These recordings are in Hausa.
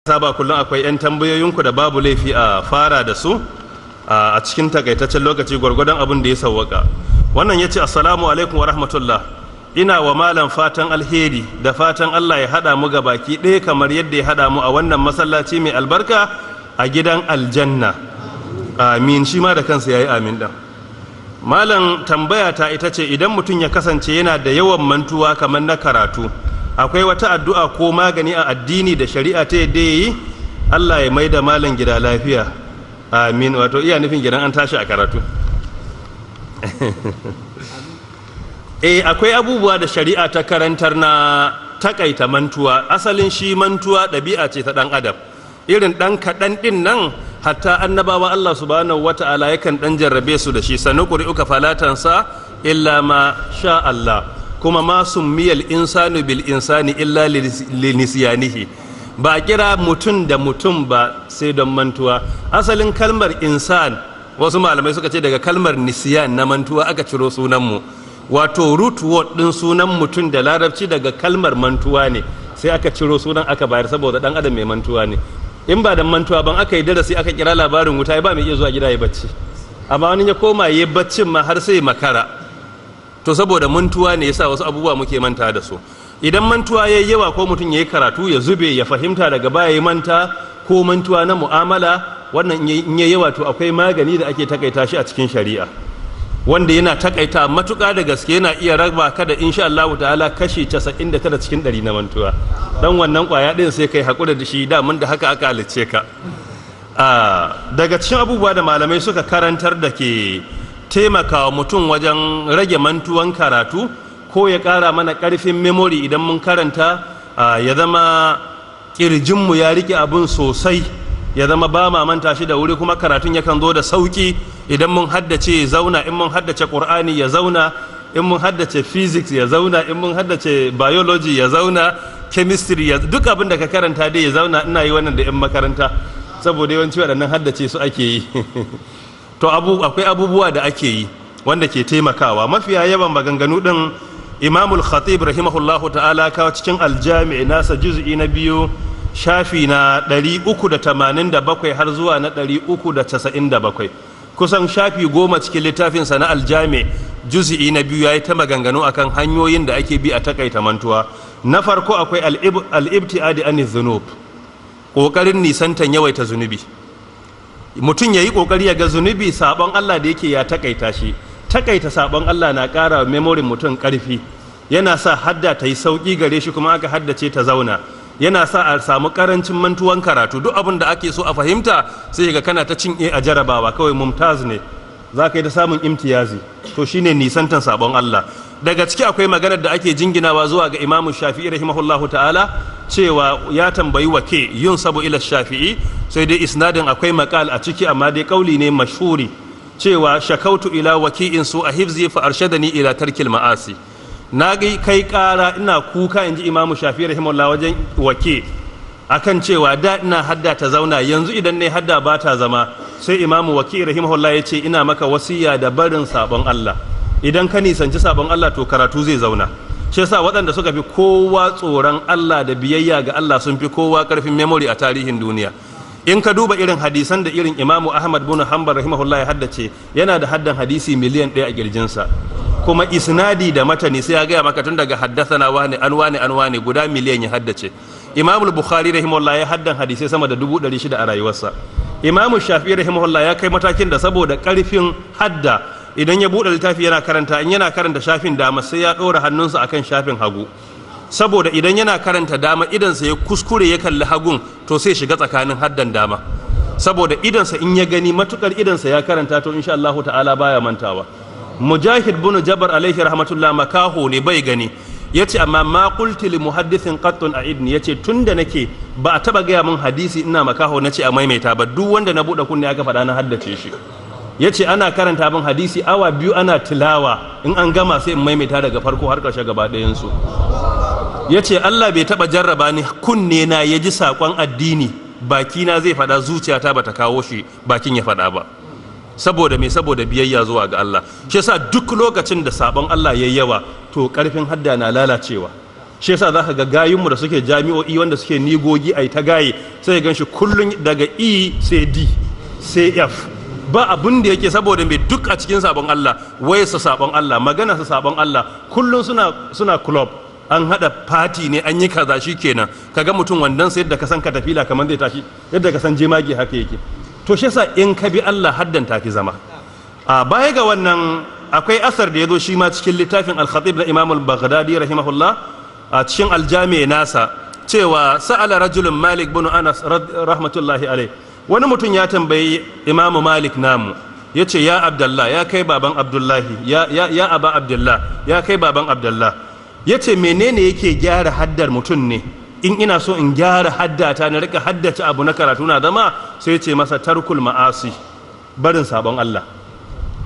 saba kullum akwai 'yan tambayoyinku da babu laifi a fara da su a cikin takaitaccen lokaci gwargwadon abin da ya sawwaka. Wannan ya ce assalamu alaikum wa rahmatullah, ina wa malam fatan alheri da fatan Allah ya haɗa mu ga baki ɗaya kamar yadda ya haɗa mu a wannan masallaci mai albarka a gidan aljanna, amin. Shi ma da kansa ya yi amin ɗan. Malam tambaya ta ita ce, idan mutum ya kasance yana da yawan mantuwa kamar na karatu, akwai wata addu'a ko magani a addini da shari'a ta yadda ya yi? Allah ya mai da malam gida lafiya, amin. Wato iya nufin gidan an tashi a karatu. Akwai abubuwa da shari'a ta karantar na takaita mantuwa. Asalin shi mantuwa ɗabi'a ce ta ɗan adam, irin ɗan kaɗan ɗin nan hatta annabawa Allah subhanahu wata'ala yakan ɗan jarrabe su da shi. sanuqri'uka falatansa illa ma sha Allah, kuma ma summiyal insanu bil insani illa linisyanihi. Ba a kira mutum da mutum ba sai don mantuwa. Asalin kalmar insan, wasu malamai suka ce daga kalmar nisyan na mantuwa aka ciro sunanmu. Wato root word ɗin sunan mutum da larabci daga kalmar mantuwa ne, sai aka ciro sunan aka bayar saboda ɗan adam mai mantuwa ne. In ba da mantuwa ban aka yi darasi aka kira labarin wuta ba mai iya zuwa gida ya bacci, amma wani ya koma ya baccin ma har sai makara. To saboda mantuwa ne yasa wasu abubuwa muke manta da su. Idan mantuwa yayi yawa ko mutum yayi karatu ya zube ya fahimta daga baya ya manta, ko mantuwa na mu'amala, wannan in yayi yawa to akwai magani da ake takaita shi a cikin shari'a, wanda yana takaita matuƙa da gaske, yana iya raba ka da insha Allah ta'ala kashi 99 cikin 100 na mantuwa. Dan wannan kwaya din sai kai hakura da shi, da mun da haka aka halicce ka. Daga cikin abubuwa da malamai suka karantar da ke taimakawa mutum wajen rage mantuwan karatu ko ya ƙara mana ƙarfin memory idan mun karanta, ya zama ƙirjinmu ya rike abun sosai, ya zama ba ma manta shi da wuri, kuma karatun yakan zo da sauki. Idan mun haddace ya zauna, in mun haddace Qur'ani ya zauna, in mun haddace physics ya zauna, in mun haddace biology ya zauna, chemistry ya, duk abin da ka karanta dai ya zauna. Ina yi wannan da 'yan makaranta saboda yawanci waɗannan haddace su ake yi. To akwai abubuwa da ake yi wanda ke taimakawa. Mafiya yawan maganganu ɗin Imamul Khatib rahimahullahu ta'ala kawo cikin Aljami' nasa juz'i na 2 shafi na 387 har zuwa na 397, kusan shafi 10 cikin littafinsa na Aljami' juz'i na 2 yayi ta maganganu akan hanyoyin da ake bi a takaita mantuwa. Na farko akwai al-ibtiadi aniz zunub, kokarin nisantan yawaita zunubi. Mutum yayi kokari ya ga zunubi, sabon Allah da yake ya takaita shi. Takaita sabon Allah na ƙara memorin mutum ƙarfi, yana sa hadda ta yi sauƙi gare shi, kuma aka haddace ta zauna, yana sa a samu ƙarancin mantuwan karatu. Duk abin da ake so a fahimta sai ga kana ta cin a jarabawa, kawai mumtaz ne, za ka yi ta samun imtiyazi. To shine nisantan sabon Allah. Daga ciki akwai maganar da ake jinginawa zuwa ga Imamu Shafi'i rahimahullahu ta'ala, cewa ya tambayi wake yun sabu ila Shafi'i, sai dai isnadin akwai maqal a ciki, amma dai kauli ne mashhuri, cewa shakautu ila waki'in su a hifzi fa arshadani ila tarkil ma'asi. Na kai kara, ina kuka, inji Imamu Shafi'i rahimahullah, wajen wake akan cewa da ina hadda ta zauna, yanzu idan ne hadda ba ta zama. Sai Imamu Waki rahimahullah ya ce, ina maka wasiya da barin sabon Allah. Idan ka nisanci sabon Allah to karatu zai zauna. Shi yasa waɗanda suka fi kowa tsoron Allah da biyayya ga Allah sun fi kowa ƙarfin memory a tarihin duniya. In ka duba irin hadisan da irin Imamu Ahmad bin Hanbal rahimahullah ya haddace, yana da haddan hadisi miliyan 1 a kirjinsa, kuma isnadi da matani sai ya gaya maka tun daga haddathana wani an wani guda miliyan ya haddace. Imamu Bukhari rahimahullah ya haddan hadisai sama da 600 a rayuwarsa. Imamu Shafi'i rahimahullah ya kai matakin da saboda karfin hadda, idan ya buɗe littafi yana karanta, in yana karanta shafin dama sai ya ɗora hannunsa akan shafin hagu, saboda idan yana karanta dama idansa ya kuskure ya kalli hagun to sai shiga tsakanin haddan dama, saboda idansa in ya gani matukar idansa ya karanta to insha Allah ta'ala baya mantawa. Mujahid bin Jabr alaihi rahmatullah makaho ne, bai gani, yace amma ma qultu li muhaddithin qattun a'idni, yace tunda nake ba a taba gaya min hadisi ina makaho nace a maimaita ba, duk wanda na bude kunne aka faɗa na haddace shi. Yace ana karanta min hadisi awa 2 ana tilawa, in an gama sai in maimaita daga farko har ƙarshe gaba ɗayan su. Yace Allah bai taba jarraba ni kunne na ya ji sakon addini, baki na zai faɗa, zuciyata bata kawo shi bakin ya faɗa ba. Saboda me? Saboda biyayya zuwa ga Allah. Shi yasa duk lokacin da sabon Allah yayi yawa to karfin hadda na lalacewa. shi yasa zaka ga gayunmu da suke jami'o'i wanda suke nigogi ai ta gaye sai gan shi kullun daga E sai D sai F ba abun da yake saboda mai duk a cikin sabon Allah waye su sabon Allah magana su sabon Allah kullun suna club an hada party ne an yi kaza shikenan kaga mutum wandan sai yadda ka san katafila kamar zai tashi yadda ka san jemage haka yake to shi yasa in ka bi Allah haddan tafi zama a baya ga wannan akwai asar da yazo shi ma cikin littafin al-Khatib na Imam al-Baghdadi rahimahullah a cikin al-Jami' nasa cewa sa'ala rajulun Malik bin Anas rahmatullahi alayh wani mutum ya tambayi Imam Malik namu yace ya Abdullah ya kai baban Abdullahi ya aba Abdullah ya kai baban Abdullah yace menene yake gyara haddar mutum ne in ina so in gyara haddata na rika haddace abu na karatu na zama sai ce masa tarkul ma'asi barin sabon Allah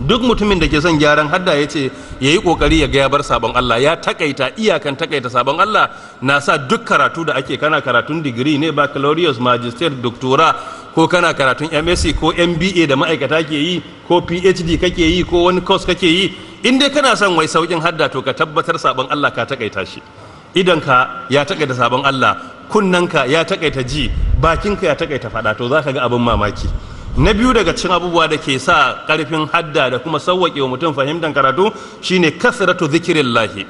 duk mutumin da ke son gyaran hadda ya ce ya yi kokari ya ga ya bar sabon Allah ya takaita iyakan takaita sabon Allah na sa duk karatu da ake kana karatun digiri ne baccalaureate magister doctora ko kana karatun MSc ko MBA da ma'aikata ke yi ko PhD kake yi ko wani course kake yi in dai kana son wai saukin hadda to ka tabbatar sabon Allah ka takaita shi idanka ya takaita sabon Allah kunnanka ya takaita ji bakinka ya takaita fada to zaka ga abin mamaki na biyu daga cikin abubuwa da ke sa karfin hadda da kuma sauwaƙe wa mutum fahimtar karatu shine kasratu zikirillahi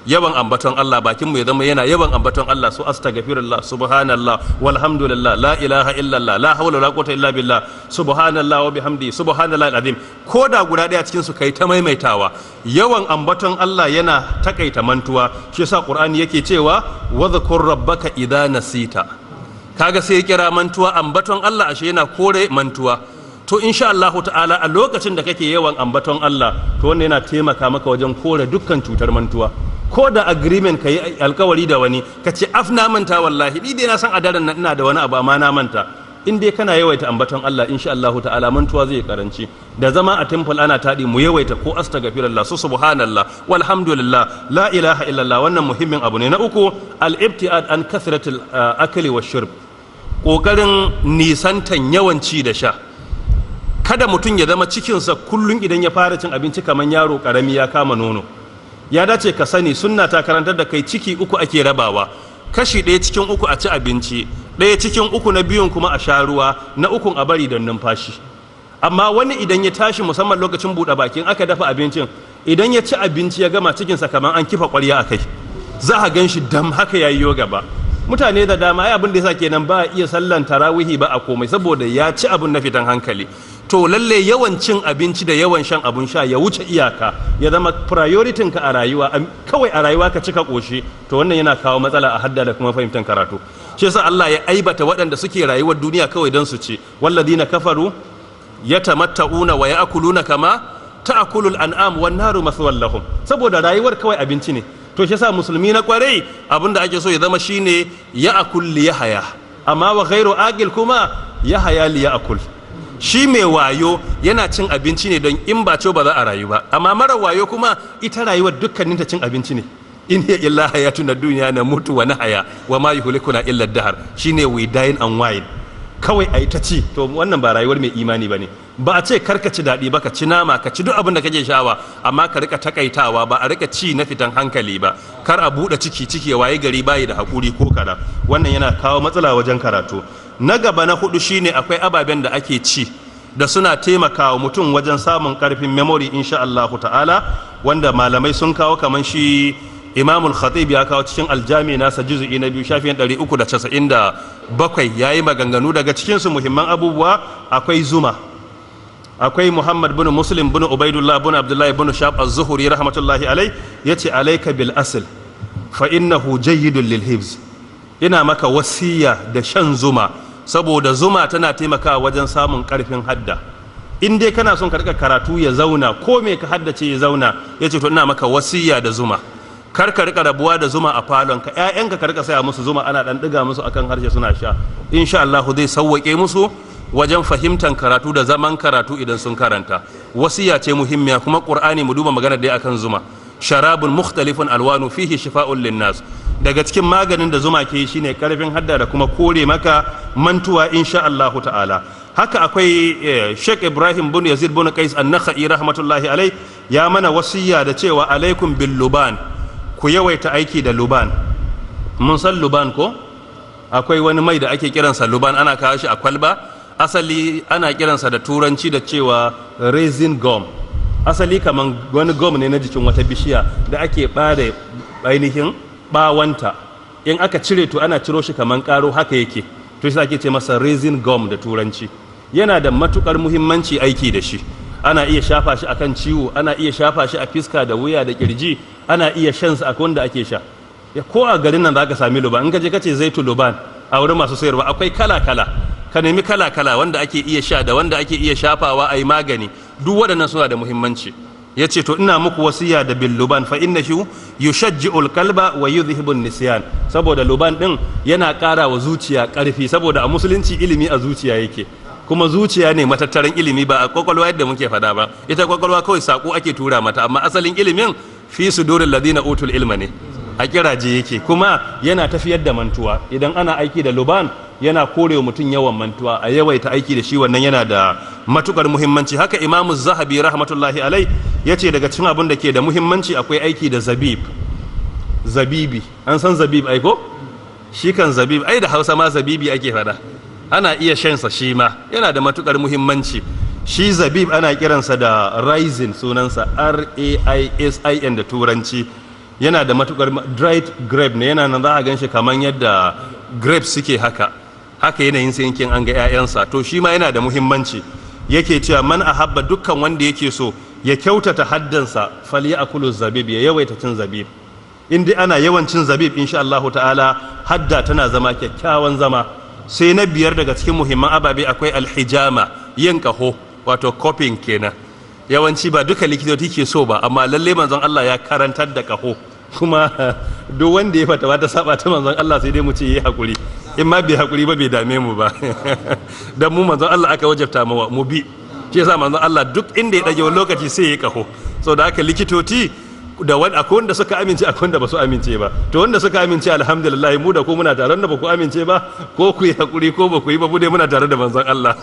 yawan ambaton Allah bakin mu ya zama yana yawan ambaton Allah su astaghfirullah subhanallah walhamdulillah la ilaha illallah la hawla wala quwwata illa billah subhanallah wa bihamdi subhanallahi alazim ko da guda daya cikin su kai ta maimaitawa yawan ambaton Allah yana takaita mantuwa shi yasa qur'ani yake cewa wadhkur rabbaka idza nasita kaga sai ya kira mantuwa ambaton Allah ashe yana kore mantuwa to insha Allah ta'ala a lokacin da kake yawan ambaton Allah to wannan yana taimaka maka wajen kore dukkan cutar mantuwa ko da agreement ka yi alkawari da wani ka ce af na manta wallahi ni dai na san a daren nan ina da wani abu amma na manta in dai kana yawaita ambaton Allah insha Allah ta'ala mantuwa zai karanci da zama a temple ana tadi mu yawaita ko astaghfirullah su subhanallah walhamdulillah la ilaha illallah wannan muhimmin abu ne na uku al-ibtiad an kasratil akli wa shurb kokarin nisantan yawan ci da sha kada mutum ya zama cikinsa kullum idan ya fara cin abinci kamar yaro karami ya kama nono ya dace ka sani sunna ta karantar da kai ciki uku ake rabawa kashi ɗaya cikin uku a ci abinci ɗaya cikin uku na biyun kuma a sha ruwa na ukun a bari don numfashi amma wani idan ya tashi musamman lokacin buɗe bakin aka dafa abincin idan ya ci abinci ya gama cikinsa kamar an kifa ƙwarya a kai za a gan shi dam haka ya yi gaba mutane da dama ai abin da yasa kenan ba a iya sallan tarawihi ba a komai saboda ya ci abin na fitan hankali to lalle yawan cin abinci da yawan shan abun sha ya wuce iyaka ya zama prioritin ka a rayuwa kawai a rayuwa ka cika koshi to wannan yana kawo matsala a hadda da kuma fahimtar karatu shi yasa Allah ya aibata waɗanda suke rayuwar duniya kawai don su ci walladina kafaru yatamatta'una wa ya'kuluna kama ta'kulul an'am wan naru maswal lahum saboda rayuwar kawai abinci ne to shi yasa musulmi na kwarai abinda ake so ya zama shine ya'kul li yahya amma wa ghairu aqil kuma yahya li ya'kul shi mai wayo yana cin abinci ne don in ba ba za a rayu ba amma mara wayo kuma ita rayuwar dukkaninta cin abinci ne in hiya illa hayatuna dunya na mutu wa nahaya wa ma yuhlikuna illa dahar shine we dine and wine kawai ayi ta ci to wannan ba rayuwar mai imani bane ba a ce karka ci daɗi ba ka ci nama ka ci duk abin da kake shawa amma ka rika takaitawa ba a rika ci na fitan hankali ba kar a buɗe ciki waye gari bayi da hakuri ko kada wannan yana kawo matsala wajen karatu na gaba na hudu shine akwai ababen da ake ci da suna taimakawa mutum wajen samun karfin memory insha Allah ta'ala wanda malamai sun kawo kaman shi Imamul Khatib ya kawo cikin aljami nasa juz'i na 2 shafin 397 yayi maganganu daga cikin su muhimman abubuwa akwai zuma akwai Muhammad bin Muslim bin Ubaidullah bin Abdullah bin Shab az-Zuhri rahmatullahi alai yace alayka bil asl fa innahu jayyidun lil hifz ina maka wasiya da shan zuma saboda zuma tana taimakawa wajen samun karfin hadda in dai kana son ka rika karatu ya zauna ko me ka haddace ya zauna yace to ina maka wasiya da zuma kar ka rika rabuwa da zuma a falon ka ƴaƴanka ka rika saya musu zuma ana dan diga musu akan harshe suna sha insha Allah zai sauwake musu wajen fahimtar karatu da zaman karatu idan sun karanta wasiya ce muhimmiya kuma Qur'ani mu duba magana da akan zuma sharabun mukhtalifun alwanu fihi shifa'un linnas daga cikin maganin da zuma ke shine karfin hadda da kuma kore maka mantuwa insha Allah ta'ala haka akwai Sheikh Ibrahim bin Yazid bin Qais an-Nakhai rahmatullahi alai ya mana wasiya da cewa alaikum bil luban ku yawaita aiki da luban mun san luban ko? Akwai wani mai da ake kiransa luban, ana kawo shi a kwalba. Asali ana kiransa da turanci da cewa resin gum. Asali kaman wani gum ne na jikin wata bishiya da ake bare ainihin bawanta. In aka cire to ana ciro shi kaman karo haka yake, to shi ake ce masa resin gum da turanci. Yana da matukar muhimmanci aiki da shi. Ana iya shafa shi akan ciwo, ana iya shafa shi a fiska da wuya da kirji, ana iya shan sa akwai wanda ake sha. Ko a garin nan zaka sami luban, in ka je kace zaitu luban a wurin masu sayarwa akwai kala kala, ka nemi kala kala wanda ake iya sha da wanda ake iya shafawa a yi magani, duk waɗannan suna da muhimmanci. Ya ce to ina muku wasiya da bil luban fa innahu yushajji'ul qalba wa yudhhibun nisyan, saboda luban din yana ƙara wa zuciya ƙarfi, saboda a musulunci ilimi a zuciya yake, kuma zuciya ne matattaran ilimi ba a kwakwalwa yadda muke faɗa ba. Ita kwakwalwa kawai sako ake tura mata, amma asalin ilimin fi suduril ladina utul ilma ne, a kiraje yake, kuma yana tafiyar da mantuwa. Idan ana aiki da luban yana korewa mutum yawan mantuwa, a yawaita aiki da shi, wannan yana da matukar muhimmanci. Haka imamu zahabi rahmatullahi alai ya ce daga cikin abin da ke da muhimmanci akwai aiki da zabibi. An san zabib aiko? Shi kan zabib ai da hausa ma zabibi ake fada, ana iya shansa shi ma, yana da matukar muhimmanci. Shi zabib ana kiransa da raisin, sunansa raisin da turanci. Yana da matukar dried grape ne, yana nan za a gan shi kamar yadda grapes suke haka yanayin sai yankin an ga 'ya'yansa. To shi ma yana da muhimmanci. Yake cewa man ahabba, dukkan wanda yake so ya kyautata haddansa falyakulu zabib, ya yawaita cin zabib. In dai ana yawan cin zabib insha Allah ta'ala hadda tana zama kyakkyawan zama. Sai na biyar daga cikin muhimman ababe akwai alhijama, yin kaho, wato coping kenan. Yawanci ba duka likitoci ke so ba, amma lalle manzon Allah ya karantar da kaho, kuma duk wanda ya fata ta saba ta manzon Allah sai dai mu ce yi hakuri, in ma bai hakuri ba bai dame mu ba dan mu manzon Allah aka wajabta mu bi. Shi yasa manzon Allah duk inda ya dage wani lokaci sai ya yi kaho. So da haka likitoci da akwai wanda suka amince, akwai wanda ba su amince ba. To wanda suka amince alhamdulillah, mu da ku muna tare, da ba ku amince ba ko ku yi hakuri ko ba ku yi ba, mu dai muna tare da manzon Allah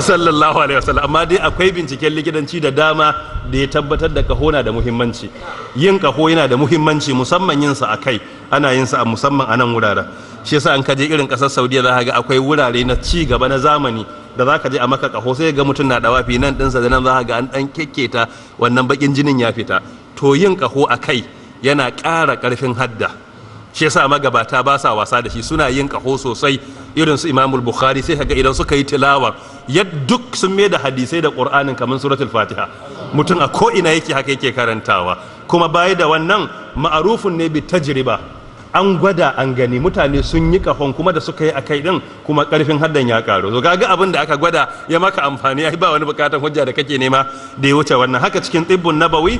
sallallahu alaihi wasallam. Amma dai akwai binciken likitanci da dama da ya tabbatar da kaho na da muhimmanci. Yin kaho yana da muhimmanci, musamman yin sa akai, ana yin sa musamman a nan wuraren. Shi yasa an kaje irin kasar Saudiya za ka ga akwai wurare na ci gaba na zamani da za ka je a maka kaho, sai ga mutum na dawafi nan dinsa da nan, za ka ga an dan kekketa wannan bakin jinin ya fita. To yin kaho akai yana ƙara ƙarfin hadda. Shi yasa magabata ba sa wasa da shi, suna yin kaho sosai. Irin su Imamul Bukhari sai kaga idan suka yi tilawa duk sun mai da hadisai da Qur'anin kamar suratul Fatiha. Mutum a ko ina yake haka yake karantawa. Kuma baya da wannan ma'arufun ne bi tajriba, an gwada an gani, mutane sun yi kafan kuma da suka yi akai din kuma karfin haddan ya karo. To kaga abin da aka gwada ya maka amfani, ai ba wani bukatan hujja da kake nema da ya wuce wannan. Haka cikin tibbun nabawi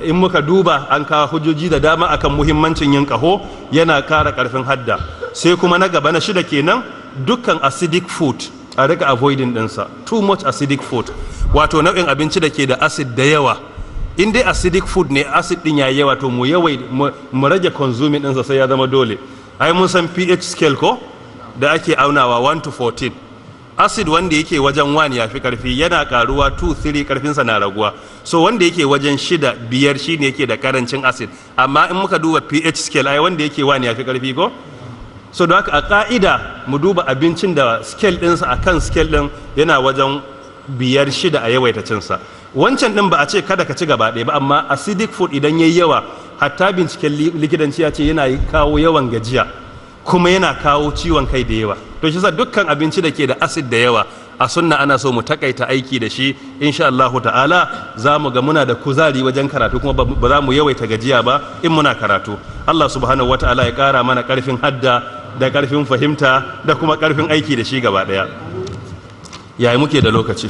in muka duba an kawo hujjoji da dama akan muhimmancin yin kaho, yana kara karfin hadda. Sai kuma na gaba na shida kenan, dukkan acidic food a rika avoiding dinsa. Too much acidic food, wato nau'in abinci da ke da acid da yawa. In dai acidic food ne, acid din ya yawa, to mu rage consuming ɗinsa, sai ya zama dole. Ai mun san pH scale ko da ake aunawa 1 to 14. Acid wanda yake wajen 1 ya fi karfi, yana karuwa 2 3 karfinsa na raguwa. So wanda yake wajen 6 5 shine yake da karancin acid. Amma in muka duba pH scale, ai wanda yake 1 ya fi karfi ko. So da haka a ka'ida mu duba abincin da scale ɗinsa akan scale ɗin yana wajen 5 6 a yawaita cinsa. Wancan din ba a ce kada ka ci gaba ɗaya ba, amma acidic food idan yayi yawa, hatta binciken likitanci ya ce yana kawo yawan gajiya, kuma yana kawo ciwon kai da yawa. To shi yasa dukkan abinci da ke da acid da yawa a sunna ana so mu takaita aiki da shi. Insha Allah ta'ala za mu ga muna da kuzari wajen karatu, kuma ba za mu yawaita gajiya ba in muna karatu. Allah subhanahu wata'ala ya kara mana karfin hadda da karfin fahimta da kuma karfin aiki da shi gaba ɗaya. Yayi muke da lokaci.